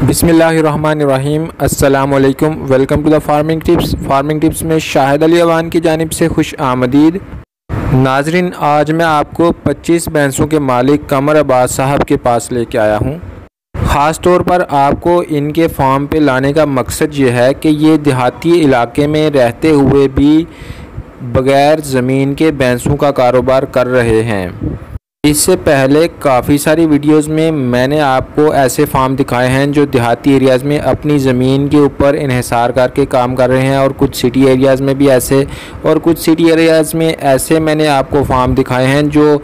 बिस्मिल्लाहिर्रहमानिर्रहीम अस्सलाम वालेकुम। Welcome to the farming tips में शाहिद अली अवान की जानिब से खुश आमदीद। नाजरीन, आज मैं आपको 25 भैंसों के मालिक कमर अब्बास साहब के पास लेके आया हूँ। ख़ास तौर पर आपको इनके फार्म पे लाने का मकसद ये है कि ये देहाती इलाके में रहते हुए भी बग़ैर ज़मीन के भैंसों का कारोबार कर रहे हैं। इससे पहले काफ़ी सारी वीडियोस में मैंने आपको ऐसे फार्म दिखाए हैं जो देहाती एरियाज़ में अपनी ज़मीन के ऊपर इन्हिसार करके काम कर रहे हैं, और कुछ सिटी एरियाज़ में भी ऐसे, और कुछ सिटी एरियाज़ में ऐसे मैंने आपको फार्म दिखाए हैं जो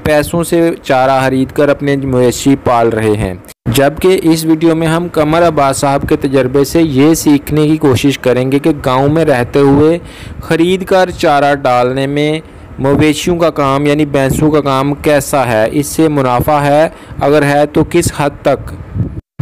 पैसों से चारा खरीद कर अपने मवेशी पाल रहे हैं। जबकि इस वीडियो में हम कमर अब्बास साहब के तजर्बे से ये सीखने की कोशिश करेंगे कि गाँव में रहते हुए ख़रीद कर चारा डालने में मवेशियों का काम यानी भैंसों का काम कैसा है, इससे मुनाफा है, अगर है तो किस हद तक।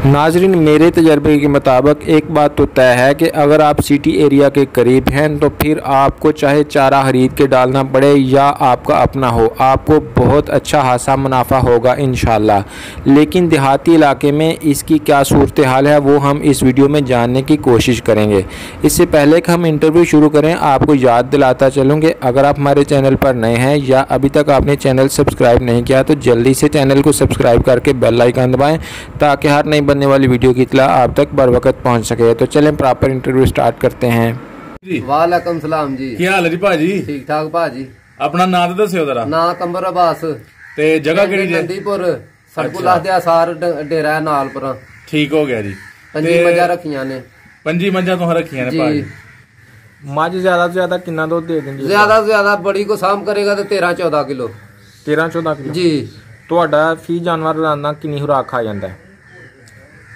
नाजरीन, मेरे तजर्बे के मुताबिक एक बात तो तय है कि अगर आप सिटी एरिया के करीब हैं तो फिर आपको चाहे चारा खरीद के डालना पड़े या आपका अपना हो, आपको बहुत अच्छा खासा मुनाफा होगा इंशाल्लाह। लेकिन देहाती इलाके में इसकी क्या सूरत हाल है वो हम इस वीडियो में जानने की कोशिश करेंगे। इससे पहले कि हम इंटरव्यू शुरू करें, आपको याद दिलाता चलूँ कि अगर आप हमारे चैनल पर नए हैं या अभी तक आपने चैनल सब्सक्राइब नहीं किया तो जल्दी से चैनल को सब्सक्राइब करके बेल आइकन दबाएँ ताकि हर नई बनने वाली वीडियो की इत्तला आप तक बर वक्त पहुंच सके। तो चलें प्रॉपर इंटरव्यू स्टार्ट करते हैं। वालेकुम सलाम जी। क्या हाल है जी भाजी? ठीक ठाक भाजी। अपना नाम तो दस्यो जरा। ना कमर अब्बास ते जगह केड़ी जी? नंदीपुर सरकुला दे आसार डेरा है नाल पर। ठीक हो गया जी। पंजी मजा रखियां ने। पंजी मजा तो रखियां ने भाजी। मझ ज्यादा से ज्यादा कितना दूध दे देंगे? ज्यादा से ज्यादा बड़ी को साम करेगा तो 13-14 किलो। 13-14 किलो जी। ਤੁਹਾਡਾ ਫੀ ਜਾਨਵਰ ਰੋਜ਼ਾਨਾ ਕਿੰਨੀ ਖੁਰਾਕ ਖਾ ਜਾਂਦਾ ਹੈ?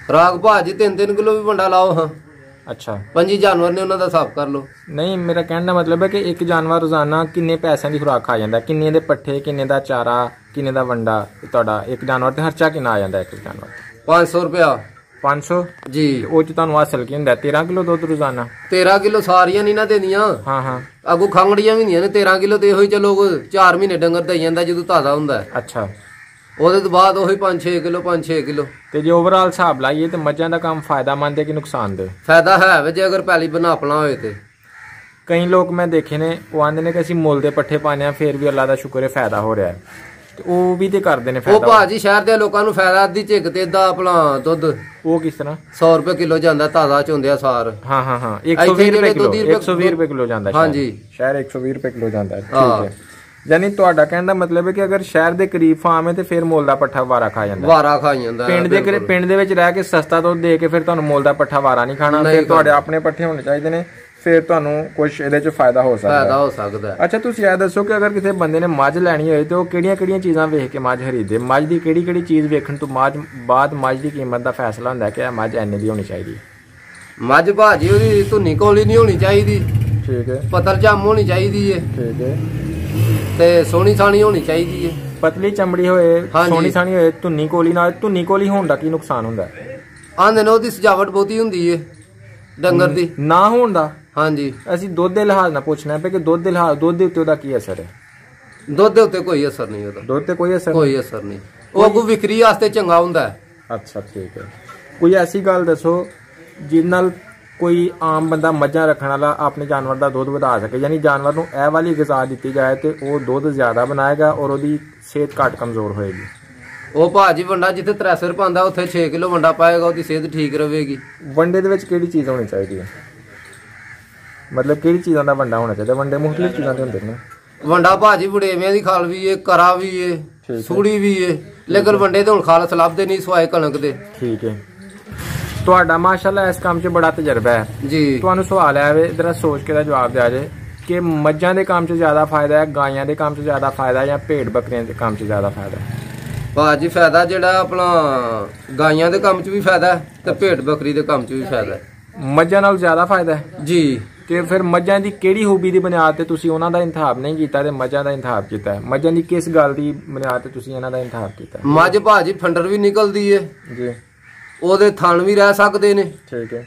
ਖੁਰਾਕ ਭਾਜੀ 3-3 ਕਿਲੋ ਵੀ ਵੰਡਾ ਲਾਓ। ਹਾਂ ਅੱਛਾ, 5 ਜਾਨਵਰ ਨੇ ਉਹਨਾਂ ਦਾ ਹਿਸਾਬ ਕਰ ਲਓ। ਨਹੀਂ, ਮੇਰਾ ਕਹਿਣ ਦਾ ਮਤਲਬ ਹੈ ਕਿ ਇੱਕ ਜਾਨਵਰ ਰੋਜ਼ਾਨਾ ਕਿੰਨੇ ਪੈਸਿਆਂ ਦੀ ਖੁਰਾਕ ਖਾ ਜਾਂਦਾ? ਕਿੰਨੇ ਦੇ ਪੱਠੇ, ਕਿੰਨੇ ਦਾ ਚਾਰਾ, ਕਿੰਨੇ ਦਾ ਵੰਡਾ? ਤੁਹਾਡਾ ਇੱਕ ਜਾਨਵਰ ਤੇ ਖਰਚਾ ਕਿੰਨਾ ਆ ਜਾਂਦਾ ਇੱਕ ਜਾਨਵਰ? 500 ਰੁਪਇਆ। 500 ਜੀ। ਉਹ ਚ ਤੁਹਾਨੂੰ ਹਾਸਲ ਕੀ ਹੁੰਦਾ? 13 ਕਿਲੋ ਦੁੱਧ ਰੋਜ਼ਾਨਾ? 13 ਕਿਲੋ ਸਾਰੀਆਂ ਨਹੀਂ ਨਾ ਦੇਦੀਆਂ। ਹਾਂ ਹਾਂ, ਅੱਗੋਂ ਖੰਗੜੀਆਂ ਵੀ ਹੁੰਦੀਆਂ ਨੇ। 13 ਕਿਲੋ ਤੇ ਇਹੋ ਹੀ ਚਲੋ 4 ਮਹੀਨੇ ਡੰਗਰ ਦਈ ਜਾਂਦਾ ਜਦੋਂ ਤਾਜ਼ਾ ਹੁੰਦਾ। ਅੱਛਾ, ਉਹਦੇ ਤੋਂ ਬਾਅਦ ਉਹੀ 5-6 ਕਿਲੋ 5-6 ਕਿਲੋ। ਤੇ ਜੇ ਓਵਰਆਲ ਹਿਸਾਬ ਲਾਈਏ ਤੇ ਮੱਝਾਂ ਦਾ ਕੰਮ ਫਾਇਦਾਮੰਦ ਹੈ ਕਿ ਨੁਕਸਾਨਦੇਹ? ਫਾਇਦਾ ਹੈ ਵੇ ਜੇ ਅਗਰ ਪਹਿਲੀ ਬਨਾਪਣਾ ਹੋਏ ਤੇ। ਕਈ ਲੋਕ ਮੈਂ ਦੇਖੇ ਨੇ ਉਹ ਆਂਦੇ ਨੇ ਕਿ ਅਸੀਂ ਮੁੱਲ ਦੇ ਪੱਠੇ ਪਾਣੇ ਆ, ਫਿਰ ਵੀ ਅੱਲਾ ਦਾ ਸ਼ੁਕਰ ਹੈ ਫਾਇਦਾ ਹੋ ਰਿਹਾ ਹੈ, ਤੇ ਉਹ ਵੀ ਤੇ ਕਰਦੇ ਨੇ ਫਾਇਦਾ। ਉਹ ਭਾਜੀ ਸ਼ਹਿਰ ਦੇ ਲੋਕਾਂ ਨੂੰ ਫਾਇਦਾ ਅੱਧੀ ਝਿੱਕ ਤੇ ਦਾ ਆਪਣਾ ਦੁੱਧ ਉਹ ਕਿਸ ਤਰ੍ਹਾਂ 100 ਰੁਪਏ ਕਿਲੋ ਜਾਂਦਾ ਤਾਜ਼ਾ ਚੁੰਦਿਆ ਸਾਰ। ਹਾਂ ਹਾਂ ਹਾਂ, 120 ਰੁਪਏ ਕਿਲੋ। 120 ਰੁਪਏ ਕਿਲੋ ਜਾਂਦਾ ਹਾਂਜੀ ਸ਼ਹਿਰ 120 ਰੁਪਏ ਕਿਲੋ ਜਾਂਦਾ ਹੈ। ਠੀਕ ਹੈ, ਯਾਨੀ ਤੁਹਾਡਾ ਕਹਿਣ ਦਾ ਮਤਲਬ ਹੈ ਕਿ ਅਗਰ ਸ਼ਹਿਰ ਦੇ ਕਰੀਬ ਫਾਰਮ ਹੈ ਤੇ ਫਿਰ ਮੁੱਲ ਦਾ ਪੱਠਾ ਵਾਰਾ ਖਾ ਜਾਂਦਾ। ਵਾਰਾ ਖਾ ਜਾਂਦਾ। ਪਿੰਡ ਦੇ ਵਿੱਚ ਰਹਿ ਕੇ ਸਸਤਾ ਦੁੱਧ ਦੇ ਕੇ ਫਿਰ ਤੁਹਾਨੂੰ ਮੁੱਲ ਦਾ ਪੱਠਾ ਵਾਰਾ ਨਹੀਂ ਖਾਣਾ, ਫਿਰ ਤੁਹਾਡੇ ਆਪਣੇ ਪੱਠੇ ਹੋਣੇ ਚਾਹੀਦੇ ਨੇ, ਫਿਰ ਤੁਹਾਨੂੰ ਕੁਝ ਇਹਦੇ ਚ ਫਾਇਦਾ ਹੋ ਸਕਦਾ। ਅੱਛਾ, ਤੁਸੀਂ ਇਹ ਦੱਸੋ ਕਿ ਅਗਰ ਕਿਸੇ ਬੰਦੇ ਨੇ ਮੱਝ ਲੈਣੀ ਹੋਏ ਤੇ ਉਹ ਕਿਹੜੀਆਂ ਚੀਜ਼ਾਂ ਵੇਖ ਕੇ ਮੱਝ ਖਰੀਦੇ? ਮੱਝ ਦੀ ਕਿਹੜੀ ਚੀਜ਼ ਵੇਖਣ ਤੋਂ ਬਾਅਦ ਮੱਝ ਦੀ ਕੀਮਤ ਦਾ ਫੈਸਲਾ ਹੁੰਦਾ ਕਿ ਇਹ ਮੱਝ ਇੰਨੇ ਦੀ ਹੋਣੀ ਚਾਹੀਦੀ? ਮੱਝ ਭਾਜੀ ਉਹਦੀ ਧੁੰਨੀ ਕੋਲੀ ਨਹੀਂ ਹੋਣੀ ਚਾਹੀਦੀ। ਠੀਕ ਹੈ। ਪਤਲ ਜੰਮ ਹੋਣੀ ਚਾਹੀਦੀ ਹੈ। ਠੀਕ ਹੈ। ਤੇ ਸੋਹਣੀ ਸਾਣੀ ਹੋਣੀ ਚਾਹੀਦੀ ਹੈ। ਪਤਲੀ ਚਮੜੀ ਹੋਏ, ਸੋਹਣੀ ਸਾਣੀ ਹੋਏ, ਧੁੰਨੀ ਕੋਲੀ ਨਾਲ। ਧੁੰਨੀ ਕੋਲੀ ਹੋਣ ਦਾ ਕੀ ਨੁਕਸਾਨ ਹੁੰਦਾ? ਆਂਦੇ ਨੇ ਉਹਦੀ ਸਜਾਵਟ ਬਹੁਤੀ ਹੁੰਦੀ ਹੈ ਡੰਗਰ ਦੀ। ਨਾ ਹੋਣ ਦਾ? ਹਾਂਜੀ। ਅਸੀਂ ਦੁੱਧ ਦੇ ਲਿਹਾਜ਼ ਨਾਲ ਪੁੱਛਣਾ ਹੈ ਕਿ ਦੁੱਧ ਦੇ ਉੱਤੇ ਉਹਦਾ ਕੀ ਅਸਰ ਹੈ? ਦੁੱਧ ਦੇ ਉੱਤੇ ਕੋਈ ਅਸਰ ਨਹੀਂ ਉਹਦਾ। ਦੁੱਧ ਤੇ ਕੋਈ ਅਸਰ ਨਹੀਂ। ਉਹ ਅੱਗੋਂ ਵਿਕਰੀ ਵਾਸਤੇ ਚੰਗਾ ਹੁੰਦਾ ਹੈ। ਅੱਛਾ, ਠੀਕ ਹੈ। ਕੋਈ ਐਸੀ ਗੱਲ ਦੱਸੋ ਜਿਸ ਨਾਲ ਕੋਈ ਆਮ ਬੰਦਾ ਮੱਝਾਂ ਰੱਖਣ ਵਾਲਾ ਆਪਣੇ ਜਾਨਵਰ ਦਾ ਦੁੱਧ ਵਧਾ ਸਕੇ, ਯਾਨੀ ਜਾਨਵਰ ਨੂੰ ਇਹ ਵਾਲੀ ਗ਼ਿਜ਼ਾ ਦਿੱਤੀ ਜਾਏ ਤੇ ਉਹ ਦੁੱਧ ਜ਼ਿਆਦਾ ਬਣਾਏਗਾ ਔਰ ਉਹਦੀ ਸਿਹਤ ਘੱਟ ਕਮਜ਼ੋਰ ਹੋਏਗੀ। ਉਹ ਭਾਜੀ ਵੰਡਾ ਜਿੱਥੇ 300 ਪਾਉਂਦਾ ਉੱਥੇ 6 ਕਿਲੋ ਵੰਡਾ ਪਾਏਗਾ, ਉਹਦੀ ਸਿਹਤ ਠੀਕ ਰਹੇਗੀ। ਵੰਡੇ ਦੇ ਵਿੱਚ ਕਿਹੜੀ ਚੀਜ਼ ਹੋਣੀ ਚਾਹੀਦੀ ਹੈ? ਮਤਲਬ ਕਿਹੜੀ ਚੀਜ਼ਾਂ ਦਾ ਵੰਡਾ ਹੋਣਾ ਚਾਹੀਦਾ? ਵੰਡੇ ਮੁਖਤਲਿਫ ਚੀਜ਼ਾਂ ਦੇ ਹੁੰਦੇ ਨੇ। ਵੰਡਾ ਭਾਜੀ ਵੜੇਵਿਆਂ ਦੀ ਖਾਲ ਵੀ ਏ, ਕਰਾ ਵੀ ਏ, ਸੂੜੀ ਵੀ ਏ, ਲੇਕਿਨ ਵੰਡੇ ਤੇ ਹੁਣ ਖਾਲਸ ਲੱਭਦੇ ਨਹੀਂ ਸਵਾਏ ਕਣਕ ਦੇ। ਠੀਕ ਹੈ। ਤੁਹਾਡਾ ਮਾਸ਼ਾਅੱਲਾ ਇਸ ਕੰਮ 'ਚ ਬੜਾ ਤਜਰਬਾ ਹੈ ਜੀ। ਤੁਹਾਨੂੰ ਸਵਾਲ ਹੈ ਵੇ ਜਰਾ ਸੋਚ ਕੇ ਦਾ ਜਵਾਬ ਦਿਆ ਜੇ ਕਿ ਮੱਝਾਂ ਦੇ ਕੰਮ 'ਚ ਜ਼ਿਆਦਾ ਫਾਇਦਾ ਹੈ, ਗਾਈਆਂ ਦੇ ਕੰਮ 'ਚ ਜ਼ਿਆਦਾ ਫਾਇਦਾ ਜਾਂ ਭੇਡ ਬੱਕਰੀਆਂ ਦੇ ਕੰਮ 'ਚ ਜ਼ਿਆਦਾ ਫਾਇਦਾ ਹੈ? ਭਾਜੀ ਫਾਇਦਾ ਜਿਹੜਾ ਆਪਣਾ ਗਾਈਆਂ ਦੇ ਕੰਮ 'ਚ ਵੀ ਫਾਇਦਾ ਹੈ ਤੇ ਭੇਡ ਬੱਕਰੀ ਦੇ ਕੰਮ 'ਚ ਵੀ ਫਾਇਦਾ ਹੈ। ਮੱਝਾਂ ਨਾਲ ਜ਼ਿਆਦਾ ਫਾਇਦਾ ਹੈ ਜੀ। ਤੇ ਫਿਰ ਮੱਝਾਂ ਦੀ ਕਿਹੜੀ ਖੂਬੀ ਦੀ ਬੁਨਿਆਦ ਤੇ ਤੁਸੀਂ ਉਹਨਾਂ ਦਾ ਇੰਤਖਾਬ ਨਹੀਂ ਕੀਤਾ ਤੇ ਮੱਝਾਂ ਦਾ ਇੰਤਖਾਬ ਕੀਤਾ ਹੈ? ਮੱਝਾਂ ਦੀ ਕਿਸ ਗੱਲ ਦੀ ਬੁਨਿਆਦ ਤੇ ਤੁਸੀਂ ਇਹਨਾਂ ਦਾ ਇੰਤਖਾਬ ਕੀਤਾ? ਮੱਝ ਭਾਜੀ ਫੰਡਰ ਵੀ ਨਿਕਲਦੀ ਹੈ ਜੀ, ਉਹਦੇ ਥਣ ਵੀ ਰਹਿ ਸਕਦੇ ਨੇ। ਠੀਕ ਹੈ।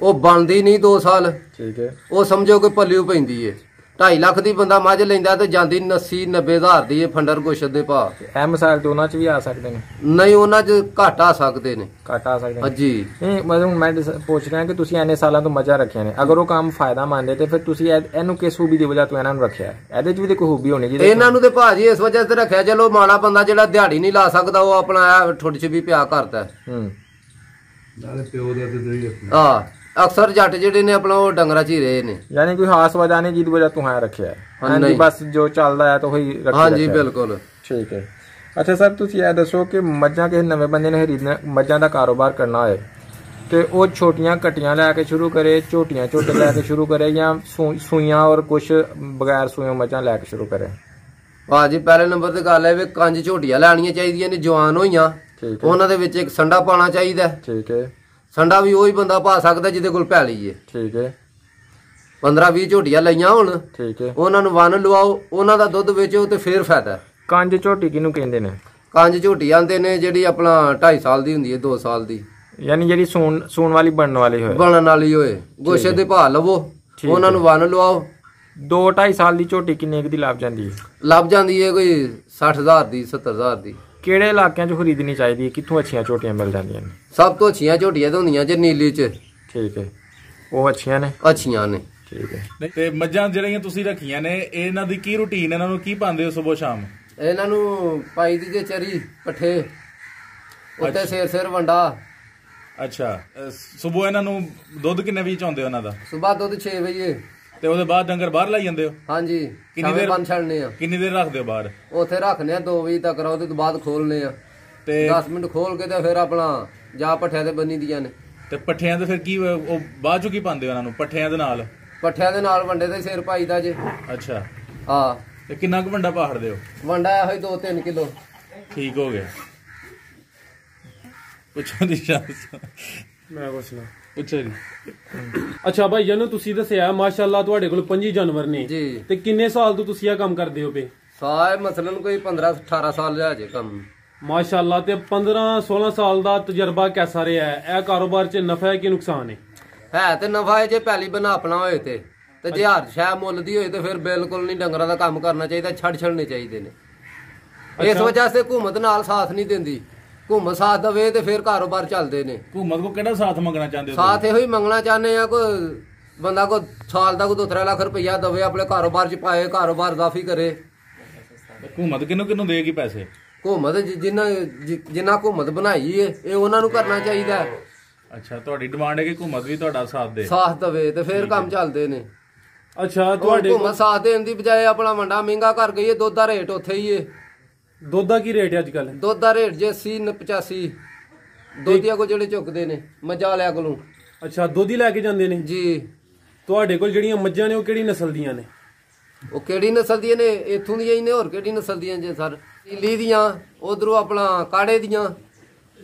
ਉਹ ਬਣਦੀ ਨਹੀਂ 2 ਸਾਲ। ਠੀਕ ਹੈ। ਉਹ ਸਮਝੋ ਕਿ ਪੱਲਿਓ ਪੈਂਦੀ ਹੈ 2.5 ਲੱਖ ਦੀ ਬੰਦਾ ਮੱਝ ਲੈਂਦਾ ਤੇ ਜਾਂਦੀ 80-90 ਹਜ਼ਾਰ ਦੀ ਫੰਡਰ ਗੋਸ਼ਤ ਦੇ ਭਾਅ। ਇਹ ਮਿਸਾਲ ਤੇ ਉਹਨਾਂ ਚ ਵੀ ਆ ਸਕਦੇ ਨੇ? ਨਹੀਂ, ਉਹਨਾਂ ਚ ਘੱਟ ਆ ਸਕਦੇ ਨੇ। ਘੱਟ ਆ ਸਕਦੇ ਨੇ ਹਾਂਜੀ। ਨਹੀਂ ਮਤਲਬ ਮੈਂ ਪੁੱਛ ਰਿਹਾ ਕਿ ਤੁਸੀਂ ਇੰਨੇ ਸਾਲਾਂ ਤੋਂ ਮੱਝਾਂ ਰੱਖੀਆਂ ਨੇ, ਅਗਰ ਉਹ ਕੰਮ ਫਾਇਦਾ ਮੰਨਦੇ ਤੇ ਫਿਰ ਤੁਸੀਂ ਇਹਨੂੰ ਕਿਸ ਖੂਬੀ ਦੀ ਵਜ੍ਹਾ ਤੋਂ ਇਹਨਾਂ ਨੂੰ ਰੱਖਿਆ? ਇਹਦੇ ਚ ਵੀ ਤੇ ਕੋਈ ਖੂਬੀ ਹੋਣੀ ਜਿਹਦੇ ਇਹਨਾਂ ਨੂੰ ਤੇ ਭਾਜੀ ਇਸ ਵਜ੍ਹਾ ਤੇ ਰੱਖਿਆ, ਚਲੋ ਮਾੜਾ ਬੰਦਾ ਜਿਹੜਾ ਦਿਹਾੜੀ ਨਹੀਂ ਲਾ ਸਕਦਾ ਉਹ ਆਪਣਾ ਠੁੱਡ ਚ ਵੀ ਪਿਆ ਕਰਦਾ। ਨਾਲੇ ਪਿਓ ਦਾ ਤੇ ਅਕਸਰ ਜੱਟ ਜਿਹੜੇ ਨੇ ਆਪਣਾ ਉਹ ਡੰਗਰਾਂ ਚ ਹੀ ਰਹੇ ਨੇ। ਯਾਨੀ ਕੋਈ ਖਾਸ ਵਜ੍ਹਾ ਨਹੀਂ ਜਿਹਦੀ ਵਜ੍ਹਾ ਤੋਂ ਹੈ ਰੱਖਿਆ? ਹਾਂਜੀ, ਬਸ ਜੋ ਚੱਲਦਾ ਹੈ ਤਾਂ ਉਹੀ ਰੱਖਿਆ। ਹਾਂਜੀ ਬਿਲਕੁਲ ਠੀਕ ਹੈ। ਅੱਛਾ ਸਰ, ਤੁਸੀਂ ਇਹ ਦੱਸੋ ਕਿ ਮੱਝਾਂ ਕਿਸੇ ਨਵੇਂ ਬੰਦੇ ਨੇ ਖਰੀਦਣਾ, ਮੱਝਾਂ ਦਾ ਕਾਰੋਬਾਰ ਕਰਨਾ ਹੋਏ ਤੇ ਉਹ ਛੋਟੀਆਂ ਕੱਟੀਆਂ ਲੈ ਕੇ ਸ਼ੁਰੂ ਕਰੇ, ਝੋਟੀਆਂ ਝੋਟੇ ਲੈ ਕੇ ਸ਼ੁਰੂ ਕਰੇ, ਜਾਂ ਸੂਈਆਂ ਔਰ ਕੁਛ ਬਗੈਰ ਸੂਈਆਂ ਮੱਝਾਂ ਲੈ ਕੇ ਸ਼ੁਰੂ ਕਰੇ? ਭਾਜੀ ਪਹਿਲੇ ਨੰਬਰ ਤੇ ਗੱਲ ਹੈ ਵੀ 5 ਝੋਟੀਆਂ ਲੈਣੀਆਂ ਚਾਹੀਦੀਆਂ ਨੇ ਜਵਾਨ ਹੋਈਆਂ, ਉਹਨਾਂ ਦੇ ਵਿੱਚ ਇੱਕ ਸੰਡਾ ਪਾਉਣਾ ਚਾਹੀਦਾ। ਠੀਕ ਹੈ। ਸੰਡਾ ਵੀ ਉਹੀ ਬੰਦਾ ਪਾ ਸਕਦਾ ਜਿਹਦੇ ਕੋਲ ਪੈਲੀ ਏ। ਠੀਕ ਹੈ। 15-20 ਝੋਟੀਆਂ ਲਈਆਂ ਹੁਣ, ਠੀਕ ਹੈ, ਉਹਨਾਂ ਨੂੰ ਵੰਨ ਲਵਾਓ, ਉਹਨਾਂ ਦਾ ਦੁੱਧ ਵੇਚੋ ਤੇ ਫੇਰ ਫਾਇਦਾ। ਕੰਜ ਝੋਟੀ ਕਿਹਨੂੰ ਕਹਿੰਦੇ ਨੇ? ਕੰਜ ਝੋਟੀ ਆਂਦੇ ਨੇ ਜਿਹੜੀ ਆਪਣਾ 2.5 ਸਾਲ ਦੀ ਹੁੰਦੀ ਹੈ, 2 ਸਾਲ ਦੀ, ਯਾਨੀ ਜਿਹੜੀ ਸੂਣ ਵਾਲੀ ਬਣਨ ਵਾਲੀ ਹੋਏ। ਗੋਸ਼ੇ ਦੇ ਭਾਅ ਲਵੋ, ਉਹਨਾਂ ਨੂੰ ਵੰਨ ਲਵਾਓ। 2-2.5 ਸਾਲ ਦੀ ਝੋਟੀ ਕਿੰਨੇ ਦੀ ਲੱਭ ਜਾਂਦੀ ਹੈ? ਲੱਭ ਜਾਂਦੀ ਹੈ ਕੋਈ 60,000 ਦੀ, 70,000 ਦੀ। ਕਿਹੜੇ ਇਲਾਕਿਆਂ 'ਚ ਖਰੀਦਣੀ ਚਾਹੀਦੀ ਹੈ? ਕਿੱਥੋਂ ਅੱਛੀਆਂ ਝੋਟੀਆਂ ਮਿਲ ਜਾਂਦੀਆਂ ਨੇ? ਸਭ ਤੋਂ ਅੱਛੀਆਂ ਝੋਟੀਆਂ ਤਾਂ ਹੁੰਦੀਆਂ ਜੇ ਨੀਲੀ ਚ। ਠੀਕ ਹੈ, ਉਹ ਅੱਛੀਆਂ ਨੇ? ਅੱਛੀਆਂ ਨੇ। ਠੀਕ ਹੈ। ਤੇ ਮੱਝਾਂ ਜਿਹੜੀਆਂ ਤੁਸੀਂ ਰੱਖੀਆਂ ਨੇ, ਇਹਨਾਂ ਦੀ ਕੀ ਰੂਟੀਨ? ਇਹਨਾਂ ਨੂੰ ਕੀ ਪਾਉਂਦੇ ਹੋ ਸਵੇਰ ਸ਼ਾਮ? ਇਹਨਾਂ ਨੂੰ ਪਾਈ ਦੀ ਜੇ ਚਰੀ, ਪੱਠੇ ਉੱਤੇ, ਸਿਰ ਵੰਡਾ। ਅੱਛਾ, ਸਵੇਰ ਇਹਨਾਂ ਨੂੰ ਦੁੱਧ ਕਿੰਨੇ ਵਜੇ ਚਾਹੁੰਦੇ ਹੋ ਉਹਨਾਂ ਦਾ? ਸਵੇਰ ਦੁੱਧ 6 ਵਜੇ, ਤੇ ਉਹਦੇ ਬਾਅਦ ਡੰਗਰ ਬਾਹਰ ਲਾਈ ਜਾਂਦੇ ਹੋ? ਹਾਂਜੀ। ਕਿੰਨੀ ਦੇਰ ਬੰਦ ਛੱਡਨੇ ਆ? ਕਿੰਨੀ ਦੇਰ ਰੱਖਦੇ ਹੋ ਬਾਹਰ? ਉੱਥੇ ਰੱਖਨੇ ਆ 2 ਵਜੇ ਤੱਕ, ਉਹਦੇ ਤੋਂ ਬਾਅਦ ਖੋਲਨੇ ਆ ਤੇ 10 ਮਿੰਟ ਖੋਲ ਕੇ ਤੇ ਫਿਰ ਆਪਣਾ ਜਾ ਪੱਠਿਆਂ ਤੇ ਬੰਨੀ ਦੀਆਂ ਨੇ। ਤੇ ਪੱਠਿਆਂ ਤੇ ਫਿਰ ਕੀ ਉਹ ਬਾਅਦ ਚੋਂ ਕੀ ਪਾਉਂਦੇ ਹੋ ਉਹਨਾਂ ਨੂੰ? ਪੱਠਿਆਂ ਦੇ ਨਾਲ? ਪੱਠਿਆਂ ਦੇ ਨਾਲ ਵੰਡੇ ਤੇ ਸਿਰ ਪਾਈਦਾ ਜੇ। ਅੱਛਾ। ਹਾਂ। ਤੇ ਕਿੰਨਾ ਕੁ ਵੰਡਾ ਪਾੜਦੇ ਹੋ? ਵੰਡਾ ਇਹੋ ਹੀ 2-3 ਕਿਲੋ। ਠੀਕ ਹੋ ਗਿਆ। ਪੁੱਛੋ ਦੀ ਮੈਂ ਪੁੱਛਣਾ। ਪੁੱਛੋ ਜੀ। ਅੱਛਾ ਭਾਈ ਜਾਨ, ਤੁਸੀਂ ਦੱਸਿਆ ਮਾਸ਼ਾਅੱਲਾ ਤੁਹਾਡੇ ਕੋਲ 25 ਜਾਨਵਰ ਨੇ ਜੀ, ਤੇ ਕਿੰਨੇ ਸਾਲ ਤੋਂ ਤੁਸੀਂ ਇਹ ਕੰਮ ਕਰਦੇ ਹੋ ਪਏ? ਸਾਲ ਮਸਲਨ ਕੋਈ 15-18 ਸਾਲ ਲਿਆ ਜੇ ਕੰਮ। ਮਾਸ਼ਾਅੱਲਾ। ਤੇ 15-16 ਸਾਲ ਦਾ ਤਜਰਬਾ ਕੈਸਾ ਰਿਹਾ ਹੈ? ਇਹ ਕਾਰੋਬਾਰ 'ਚ ਨਫਾ ਹੈ ਕਿ ਨੁਕਸਾਨ ਹੈ? ਤੇ ਨਫਾ ਹੈ ਜੇ ਪਹਿਲੀ ਬਣਾ ਆਪਣਾ ਹੋਏ ਤੇ ਜੇ ਹਰ ਸ਼ੈ ਮੁੱਲ ਦੀ ਹੋਏ ਤੇ ਫਿਰ ਬਿਲਕੁਲ ਨਹੀਂ ਡੰਗਰਾਂ ਦਾ ਕੰਮ ਕਰਨਾ ਚਾਹੀਦਾ, ਛੱਡਣੇ ਚਾਹੀਦੇ ਨੇ। ਇਸ ਵਜ੍ਹਾ ਸੇ ਹਕੂਮਤ ਨਾਲ ਸਾਥ ਨਹੀਂ ਦਿੰਦੀ। ਹਕੂਮਤ ਸਾਥ ਦਵੇ ਤੇ ਫਿਰ ਕਾਰੋਬਾਰ ਚੱਲਦੇ ਨੇ। ਹਕੂਮਤ ਕੋ ਕਿਹੜਾ ਸਾਥ ਮੰਗਣਾ ਚਾਹੁੰਦੇ ਹੋ? ਸਾਥ ਇਹੋ ਹੀ ਮੰਗਣਾ ਚਾਹੁੰਦੇ ਆ, ਕੋਈ ਬੰਦਾ ਕੋ ਸਾਲ ਦਾ ਕੋਈ 2-3 ਲੱਖ ਰੁਪਈਆ ਦਵੇ, ਆਪਣੇ ਕਾਰੋਬਾਰ 'ਚ ਪਾਏ, ਕਾਰੋਬਾਰ ਕਾਫੀ ਕਰੇ। ਹਕੂਮਤ ਕਿਹਨੂੰ ਦੇਗੀ ਪੈਸੇ? ਹਕੂਮਤ ਜਿੰਨਾ ਹਕੂਮਤ ਬਣਾਈ ਏ ਇਹ ਉਹਨਾਂ ਨੂੰ ਕਰਨਾ ਚਾਹੀਦਾ। ਅੱਛਾ, ਤੁਹਾਡੀ ਡਿਮਾਂਡ ਹੈ ਕਿ ਹਕੂਮਤ ਵੀ ਤੁਹਾਡਾ ਸਾਥ ਦੇ, ਸਾਥ ਦਵੇ ਤੇ ਫਿਰ ਕੰਮ ਚੱਲਦੇ ਨੇ। ਅੱਛਾ, ਤੁਹਾਡੇ ਹਕੂਮਤ ਸਾਥ ਦੇਣ ਦੀ ਬਜਾਏ ਆਪਣਾ ਵੰਡਾ ਮਹਿੰਗਾ ਕਰ ਗਈ ਏ। ਦੁੱਧ ਦਾ ਰੇਟ ਉੱਥੇ ਹੀ ਏ। ਦੁੱਧ ਦਾ ਕੀ ਰੇਟ ਹੈ ਅੱਜ ਕੱਲ? ਦੁੱਧ ਦਾ ਰੇਟ ਜੇ 80-85 ਦੋਧੀਆਂ ਕੋ ਜਿਹੜੇ ਚੁੱਕਦੇ ਨੇ ਮੱਝਾਂ ਵਾਲਿਆਂ ਕੋਲੋਂ। ਅੱਛਾ, ਦੁੱਧ ਹੀ ਲੈ ਕੇ ਜਾਂਦੇ ਨੇ ਜੀ। ਤੁਹਾਡੇ ਕੋਲ ਜਿਹੜੀਆਂ ਮੱਝਾਂ ਨੇ ਉਹ ਕਿਹੜੀ ਨਸਲ ਦੀਆਂ ਨੇ? ਉਹ ਕਿਹੜੀ ਨਸਲ ਦੀਆਂ ਨੇ? ਇੱਥੋਂ ਦੀਆਂ ਹੀ ਨੇ, ਹੋਰ ਕਿਹੜੀ ਨਸਲ ਦੀਆਂ ਜੇ ਸਰ? ਨੀਲੀ ਦੀਆਂ, ਉਧਰੋਂ ਆਪਣਾ ਕਾੜੇ ਦੀਆਂ।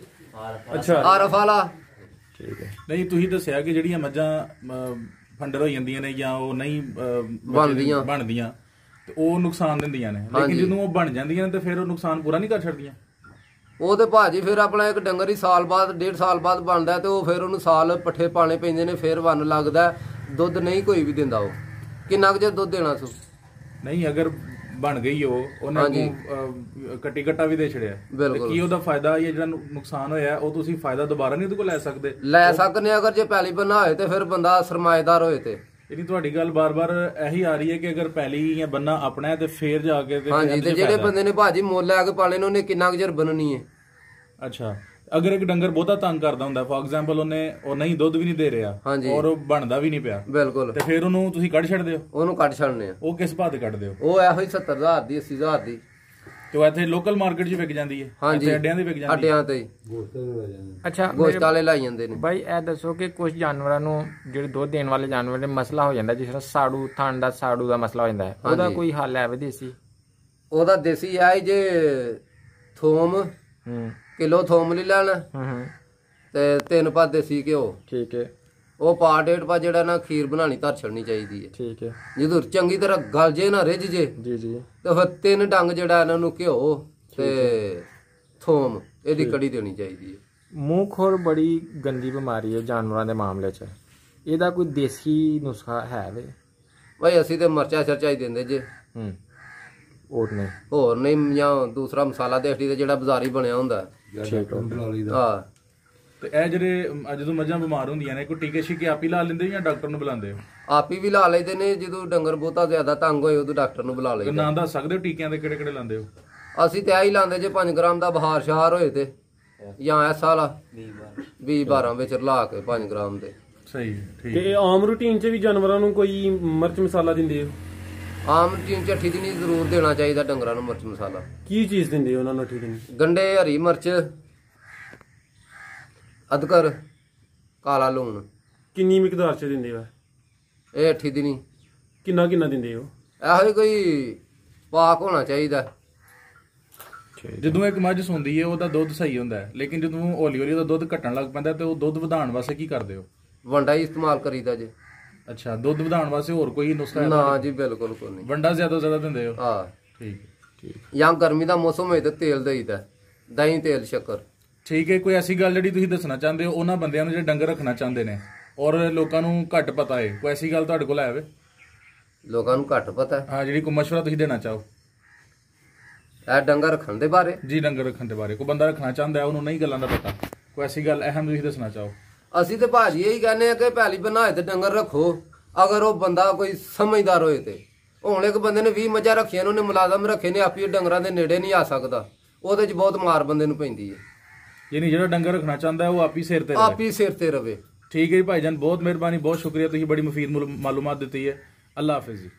ਅੱਛਾ, ਆਰਫ ਵਾਲਾ। ਠੀਕ ਹੈ। ਨਹੀਂ, ਤੁਸੀਂ ਦੱਸਿਆ ਕਿ ਜਿਹੜੀਆਂ ਮੱਝਾਂ ਫੰਡਰ ਹੋ ਜਾਂਦੀਆਂ ਨੇ ਜਾਂ ਉਹ ਨਹੀਂ ਬਣਦੀਆਂ ਤੇ ਉਹ ਨੁਕਸਾਨ ਦਿੰਦੀਆਂ ਨੇ, ਲੇਕਿਨ ਜਦੋਂ ਉਹ ਬਣ ਜਾਂਦੀਆਂ ਨੇ ਤੇ ਫਿਰ ਉਹ ਨੁਕਸਾਨ ਪੂਰਾ ਨਹੀਂ ਕਰ ਛੱਡਦੀਆਂ? ਉਹ ਤੇ ਭਾਜੀ ਫਿਰ ਆਪਣਾ ਇੱਕ ਡੰਗਰ ਹੀ ਸਾਲ ਬਾਅਦ 1.5 ਸਾਲ ਬਾਅਦ ਬਣਦਾ ਤੇ ਉਹ ਫਿਰ ਉਹਨੂੰ ਸਾਲ ਪੱਠੇ ਪਾਣੇ ਪੈਂਦੇ ਨੇ, ਫਿਰ ਵੰਨ ਲੱਗਦਾ। ਦੁੱਧ ਨਹੀਂ ਕੋਈ ਵੀ ਦਿੰਦਾ। ਉਹ ਕਿੰਨਾ ਕੁ ਚਿਰ ਦੁੱਧ ਦੇਣਾ ਸੋ? ਨਹੀਂ, ਅਗਰ ਬਣ ਗਈ ਉਹਨਾਂ ਨੂੰ ਕੱਟੀ ਕੱਟਾ ਵੀ ਦੇ ਛੜਿਆ, ਕੀ ਉਹਦਾ ਫਾਇਦਾ ਜਾਂ ਜਿਹੜਾ ਨੁਕਸਾਨ ਹੋਇਆ ਉਹ ਤੁਸੀਂ ਫਾਇਦਾ ਦੁਬਾਰਾ ਨਹੀਂ ਉਹਦੇ ਕੋਲ ਲੈ ਸਕਦੇ? ਲੈ ਸਕਦੇ ਅਗਰ ਜੇ ਪਹਿਲੀ ਬਣਾ ਹੋਏ ਤੇ ਫਿਰ ਬੰਦਾ ਸਰਮਾਏਦਾਰ ਹੋਏ ਤੇ। ਇਹਦੀ ਤੁਹਾਡੀ ਗੱਲ ਬਾਰ-ਬਾਰ ਇਹੀ ਆ ਰਹੀ ਹੈ ਕਿ ਅਗਰ ਪਹਿਲੀ ਜਾਂ ਬੰਨਾ ਆਪਣਾ ਹੈ ਤੇ ਫੇਰ ਜਾ ਕੇ ਹਾਂਜੀ, ਤੇ ਜਿਹੜੇ ਬੰਦੇ ਨੇ ਭਾਜੀ ਮੁੱਲ ਲੈ ਕੇ ਪਾਲੇ ਨੇ ਉਹਨੇ ਕਿੰਨਾ ਕੁ ਚਿਰ ਬਣਨੀ ਹੈ? ਅੱਛਾ, ਅਗਰ ਇੱਕ ਡੰਗਰ ਬਹੁਤਾ ਤੰਗ ਕਰਦਾ ਹੁੰਦਾ, ਫੋਰ ਐਗਜ਼ਾਮਪਲ ਉਹ ਨਹੀਂ ਦੁੱਧ ਵੀ ਨਹੀਂ ਦੇ ਰਿਹਾ ਔਰ ਉਹ ਬਣਦਾ ਵੀ ਨਹੀਂ ਪਿਆ, ਬਿਲਕੁਲ, ਤੇ ਫਿਰ ਉਹਨੂੰ ਤੁਸੀਂ ਕੱਢ ਛੱਡਦੇ ਹੋ? ਉਹਨੂੰ ਕੱਢ ਛੱਡਨੇ ਆ। ਉਹ ਕਿਸ ਭਾਅ ਤੇ ਕੱਢਦੇ ਹੋ? ਉਹ ਇਹੋ ਹੀ 70,000 ਦੀ, 80,000 ਦੀ। ਤੇ ਉਹ ਇੱਥੇ ਲੋਕਲ ਮਾਰਕੀਟ 'ਚ ਵਿਕ ਜਾਂਦੀ ਹੈ? ਹਾਂਜੀ, ਅੱਡਿਆਂ ਦੇ ਵਿਕ ਜਾਂਦੀ ਹੈ? ਅੱਡਿਆਂ ਤੇ। ਅੱਛਾ, ਗੋਸ਼ਤ ਵਾਲੇ ਲਾਈ ਜਾਂਦੇ ਨੇ। ਬਾਈ ਇਹ ਦੱਸੋ ਕਿ ਕੁਝ ਜਾਨਵਰਾਂ ਨੂੰ ਜਿਹੜੇ ਦੁੱਧ ਦੇਣ ਵਾਲੇ ਜਾਨਵਰ ਨੇ ਮਸਲਾ ਹੋ ਜਾਂਦਾ, ਜਿਸ ਤਰ੍ਹਾਂ ਸਾੜੂ ਥਣ ਦਾ, ਸਾੜੂ ਦਾ ਮਸਲਾ ਹੋ ਜਾਂਦਾ, ਉਹਦਾ ਕੋਈ ਹੱਲ ਹੈ ਵਿਦੇਸੀ? ਉਹਦਾ ਦੇਸੀ ਹੈ ਜੇ ਥੋਮ ਕਿਲੋ ਥੋਮ ਲੈ ਲੈਣਾ ਤੇ 3 ਪਾ ਦੇਸੀ ਘਿਓ। ਠੀਕ ਹੈ। ਉਹ ਪਾ 1.5 ਪਾ ਜਿਹੜਾ ਨਾ ਖੀਰ ਬਣਾਣੀ ਧਰ ਛੱਡਣੀ ਚਾਹੀਦੀ ਹੈ। ਠੀਕ ਹੈ। ਜਦੋਂ ਚੰਗੀ ਤਰ੍ਹਾਂ ਗਲ ਜੇ ਨਾ ਰਿੱਝ ਜੇ ਜੀ ਜੀ ਤੇ ਫਿਰ 3 ਡੰਗ ਜਿਹੜਾ ਇਹਨਾਂ ਨੂੰ ਘਿਓ ਤੇ ਥੋਮ ਇਹਦੀ ਕੜੀ ਦੇਣੀ ਚਾਹੀਦੀ ਹੈ। ਮੂੰਹ ਖੋਰ ਬੜੀ ਗੰਦੀ ਬਿਮਾਰੀ ਹੈ ਜਾਨਵਰਾਂ ਦੇ ਮਾਮਲੇ 'ਚ, ਇਹਦਾ ਕੋਈ ਦੇਸੀ ਨੁਸਖਾ ਹੈ ਵੇ? भाई असी तो मिर्चा शर्चा ही देंगे जे, होर नहीं या दूसरा मसाला देसी ਜਿਹੜਾ ਬਾਜ਼ਾਰੀ ਬਣਿਆ ਹੁੰਦਾ। ਹਾਂ ਤੇ ਇਹ ਜਿਹੜੇ ਜਦੋਂ ਮੱਝਾਂ ਬਿਮਾਰ ਹੁੰਦੀਆਂ ਨੇ ਕੋਈ ਟੀਕੇ ਸ਼ੀਕੇ ਆਪ ਹੀ ਲਾ ਲੈਂਦੇ ਜਾਂ ਡਾਕਟਰ ਨੂੰ ਬੁਲਾਉਂਦੇ ਹੋ? ਆਪ ਹੀ ਵੀ ਲਾ ਲੈਂਦੇ ਨੇ, ਜਦੋਂ ਡੰਗਰ ਬਹੁਤਾ ਜ਼ਿਆਦਾ ਤੰਗ ਹੋਏ ਉਦੋਂ ਡਾਕਟਰ ਨੂੰ ਬੁਲਾ ਲਈਦਾ। ਨਾਂ ਦੱਸ ਸਕਦੇ ਹੋ ਟੀਕਿਆਂ ਦੇ ਕਿਹੜੇ ਕਿਹੜੇ ਲਾਉਂਦੇ ਹੋ? ਅਸੀਂ ਤੇ ਆਹੀ ਲਾਉਂਦੇ ਜੇ 5 ਗ੍ਰਾਮ ਦਾ ਬੁਖਾਰ ਸ਼ਾਰ ਹੋਏ ਤੇ, ਜਾਂ ਐਸਾ ਵਾਲਾ 20-12 ਵਿੱਚ ਰਲਾ ਕੇ 5 ਗ੍ਰਾਮ ਦੇ। ਸਹੀ ਠੀਕ। ਤੇ ਆਮ ਰੂਟੀਨ 'ਚ ਵੀ ਜਾਨਵਰਾਂ ਨੂੰ ਕੋਈ ਮਿਰਚ ਮਸਾਲਾ ਦਿੰਦੇ ਹੋ? ਆਮ ਰੂਟੀਨ 'ਚ ਅੱਠੀ ਦਿਨੀ ਜ਼ਰੂਰ ਦੇਣਾ ਚਾਹੀਦਾ ਡੰਗਰਾਂ ਨੂੰ ਮਿਰਚ ਮਸਾਲਾ। ਕੀ ਚੀਜ਼ ਦਿੰਦੇ ਹੋ ਉਹਨਾਂ ਨੂੰ ਅੱਠੀ ਦਿਨੀ? ਗੰਡੇ, ਹਰੀ ਮਿਰਚ, ਅਦਰਕ, ਕਾਲਾ ਲੂਣ। ਕਿੰਨੀ ਮਿਕਦਾਰ 'ਚ ਦਿੰਦੇ ਹੋ ਇਹ ਅੱਠੀ ਦਿਨੀ? ਕਿੰਨਾ ਦਿੰਦੇ ਹੋ? ਇਹੋ ਹੀ ਕੋਈ ਪਾਕ ਹੋਣਾ ਚਾਹੀਦਾ। ਜਦੋਂ ਇੱਕ ਮੱਝ ਸੌਂਦੀ ਹੈ ਉਹਦਾ ਦੁੱਧ ਸਹੀ ਹੁੰਦਾ ਹੈ, ਲੇਕਿਨ ਜਦੋਂ ਹੌਲੀ ਹੌਲੀ ਉਹਦਾ ਦੁੱਧ ਘਟਣ ਲੱਗ ਪੈਂਦਾ ਤੇ ਉਹ ਦੁੱਧ ਵਧਾਉਣ ਵਾਸਤੇ ਕੀ ਕਰਦੇ ਹੋ? ਵੰਡਾ ਹੀ ਇਸਤੇਮਾਲ ਕਰੀਦਾ ਜੇ। ਅੱਛਾ, ਦੁੱਧ ਵਧਾਉਣ ਵਾਸਤੇ ਹੋਰ ਕੋਈ ਨੁਸਖਾ ਹੈ? ਨਾ ਜੀ ਬਿਲਕੁਲ ਕੋਈ ਨਹੀਂ। ਵੰਡਾ ਜ਼ਿਆਦਾ ਦਿੰਦੇ ਹੋ? ਹਾਂ ਠੀਕ। ਜਾਂ ਗਰਮੀ ਦਾ ਮੌਸਮ ਹੋਏ ਤੇ ਤੇਲ ਦੇਈਦਾ, ਦਹੀਂ, ਤੇਲ, ਸ਼ੱਕਰ। ਠੀਕ ਹੈ। ਕੋਈ ਐਸੀ ਗੱਲ ਜਿਹੜੀ ਤੁਸੀਂ ਦੱਸਣਾ ਚਾਹੁੰਦੇ ਹੋ ਉਹਨਾਂ ਬੰਦਿਆਂ ਨੂੰ ਜਿਹੜੇ ਡੰਗਰ ਰੱਖਣਾ ਚਾਹੁੰਦੇ ਨੇ ਔਰ ਲੋਕਾਂ ਨੂੰ ਘੱਟ ਪਤਾ ਹੈ, ਕੋਈ ਐਸੀ ਗੱਲ ਤੁਹਾਡੇ ਕੋਲ ਆਵੇ? ਲੋਕਾਂ ਨੂੰ ਘੱਟ ਪਤਾ? ਹਾਂ, ਜਿਹੜੀ ਕੋਈ ਮਸ਼ਵਰਾ ਤੁਸੀਂ ਦੇਣਾ ਚਾਹੋ ਇਹ ਡੰਗਰ ਰੱਖਣ ਦੇ ਬਾਰੇ? ਜੀ, ਡੰਗਰ ਰੱਖਣ ਦੇ ਬਾਰੇ। ਕੋਈ ਬੰਦਾ ਰੱਖਣਾ ਚਾਹੁੰਦਾ ਉਹਨੂੰ ਨਹੀਂ ਗੱਲਾਂ ਦਾ ਪਤਾ, ਕੋਈ ਐਸੀ ਗੱਲ ਅਹਿਮ ਤੁਸੀਂ ਦੱਸਣਾ ਚਾਹੋ? ਅਸੀਂ ਤੇ ਭਾਜੀ ਇਹੀ ਕਹਿੰਦੇ ਆ ਕਿ ਪਹਿਲੀ ਬਣਾਏ ਤੇ ਡੰਗਰ ਰੱਖੋ, ਅਗਰ ਉਹ ਬੰਦਾ ਕੋਈ ਸਮਝਦਾਰ ਹੋਏ ਤੇ। ਹੁਣ ਇੱਕ ਬੰਦੇ ਨੇ 20 ਮੱਝਾਂ ਰੱਖੀਆਂ ਨੇ, ਉਹਨੇ ਮੁਲਾਜ਼ਮ ਰੱਖੇ ਨੇ, ਆਪੀ ਡੰਗਰਾਂ ਦੇ ਨੇੜੇ ਨਹੀਂ ਆ ਸਕਦਾ, ਉਹਦੇ 'ਚ ਬਹੁਤ ਮਾਰ ਬੰਦੇ ਨੂੰ ਪੈਂਦੀ ਹੈ। ਯਾਨੀ ਜਿਹੜਾ ਡੰਗਰ ਰੱਖਣਾ ਚਾਹੁੰਦਾ ਉਹ ਆਪੀ ਸਿਰ ਤੇ ਰਵੇ। ਠੀਕ ਹੈ ਜੀ ਭਾਈਜਾਨ, ਬਹੁਤ ਮਿਹਰਬਾਨੀ, ਬਹੁਤ ਸ਼ੁਕਰੀਆ, ਤੁਸੀਂ ਬੜੀ ਮੁਫੀਦ ਮਾਲੂਮਾਤ ਦਿੱਤੀ ਹੈ। ਅੱਲਾ ਹਾਫਿਜ਼ ਜੀ।